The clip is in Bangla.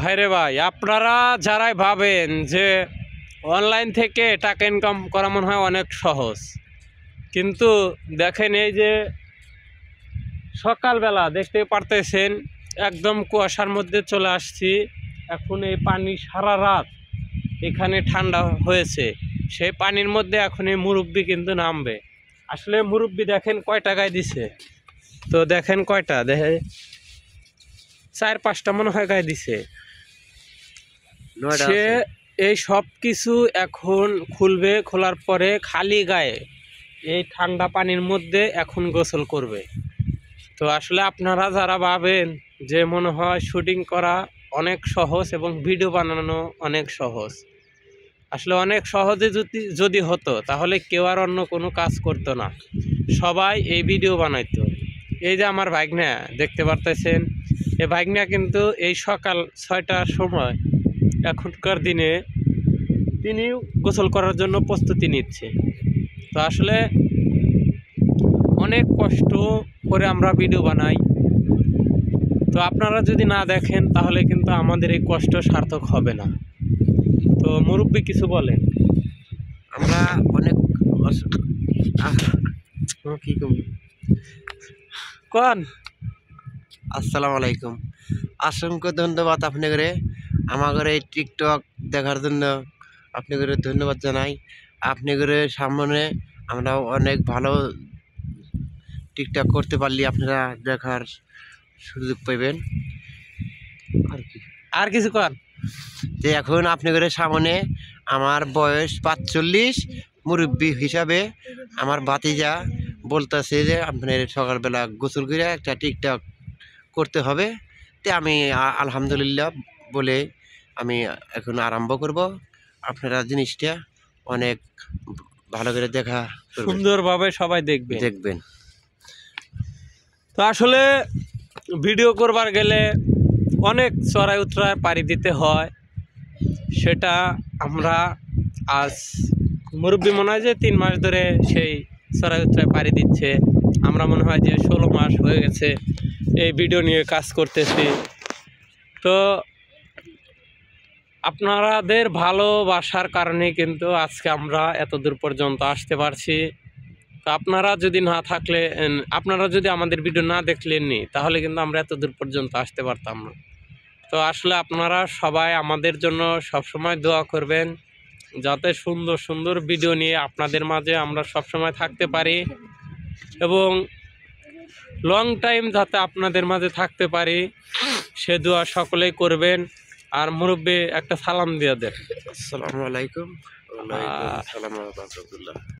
ভাইরে ভাই, আপনারা যারাই ভাবেন যে অনলাইন থেকে টাকা ইনকাম করা মনে হয় অনেক সহজ, কিন্তু দেখেন এই যে সকালবেলা দেখতে পারতেছেন একদম কুয়াশার মধ্যে চলে আসছি। এখন এই পানি সারা রাত এখানে ঠান্ডা হয়েছে, সেই পানির মধ্যে এখন এই মুরব্বি কিন্তু নামবে। আসলে মুরব্বি দেখেন কয়টা গায়ে দিছে, তো দেখেন কয়টা, দেখে 4-5টা মনে হয় গায়ে দিছে। সে এই সব কিছু এখন খুলবে, খোলার পরে খালি গায়ে এই ঠান্ডা পানির মধ্যে এখন গোসল করবে। তো আসলে আপনারা যারা ভাবেন যে মনে হয় শুটিং করা অনেক সহজ এবং ভিডিও বানানো অনেক সহজ, আসলে অনেক সহজে যদি হতো তাহলে কেউ আর অন্য কোনো কাজ করতো না, সবাই এই ভিডিও বানাইতো। এই যে আমার ভাগ্না দেখতে পারতেছেন, এই ভাগ্না কিন্তু এই সকাল 6টার সময় এখনকার দিনে তিনি গোসল করার জন্য প্রস্তুতি নিচ্ছে। তো আসলে অনেক কষ্ট করে আমরা ভিডিও বানাই, তো আপনারা যদি না দেখেন তাহলে কিন্তু আমাদের এই কষ্ট সার্থক হবে না। তো মুরব্বি কিছু বলেন। আমরা অনেক কি কোন আসসালামু আলাইকুম, অসংখ্য ধন্যবাদ আপনাকে আমাদের এই টিকটক দেখার জন্য। আপনাকে ধন্যবাদ জানাই। আপনাদের সামনে আমরা অনেক ভালো টিকটক করতে পারলে আপনারা দেখার সুযোগ পাবেন। আর কিছু কর যে এখন আপনাদের সামনে আমার বয়স 45, মুরব্বী হিসাবে আমার ভাতিজা বলতেছে যে আপনার সকালবেলা গোসল করে একটা টিকটক করতে হবে। তে আমি আলহামদুলিল্লাহ বলে আমি এখন আরম্ভ করব। আপনারা জিনিসটা অনেক ভালো করে দেখা সুন্দরভাবে সবাই দেখবেন। তো আসলে ভিডিও করবার গেলে অনেক চড়াই উতরায় পাড়ি দিতে হয়, সেটা আমরা আজ মুরব্বি মনে হয় যে 3 মাস ধরে সেই চড়াই উতরায় পাড়ি দিচ্ছে। আমরা মনে হয় যে 16 মাস হয়ে গেছে এই ভিডিও নিয়ে কাজ করতেছি। তো আপনাদের ভালোবাসার কারণে কিন্তু আজকে আমরা এত দূর পর্যন্ত আসতে পারছি। তো আপনারা যদি আমাদের ভিডিও না দেখলেননি তাহলে কিন্তু আমরা এত দূর পর্যন্ত আসতে পারতাম না। তো আসলে আপনারা সবাই আমাদের জন্য সবসময় দোয়া করবেন, যাতে সুন্দর সুন্দর ভিডিও নিয়ে আপনাদের মাঝে আমরা সবসময় থাকতে পারি এবং লং টাইম যাতে আপনাদের মাঝে থাকতে পারি, সে দোয়া সকলেই করবেন। আর মুরব্বি একটা সালাম দিয়ে দেন। আসসালামু আলাইকুম। ওয়া আলাইকুম আসসালাম ওয়া রাহমাতুল্লাহ।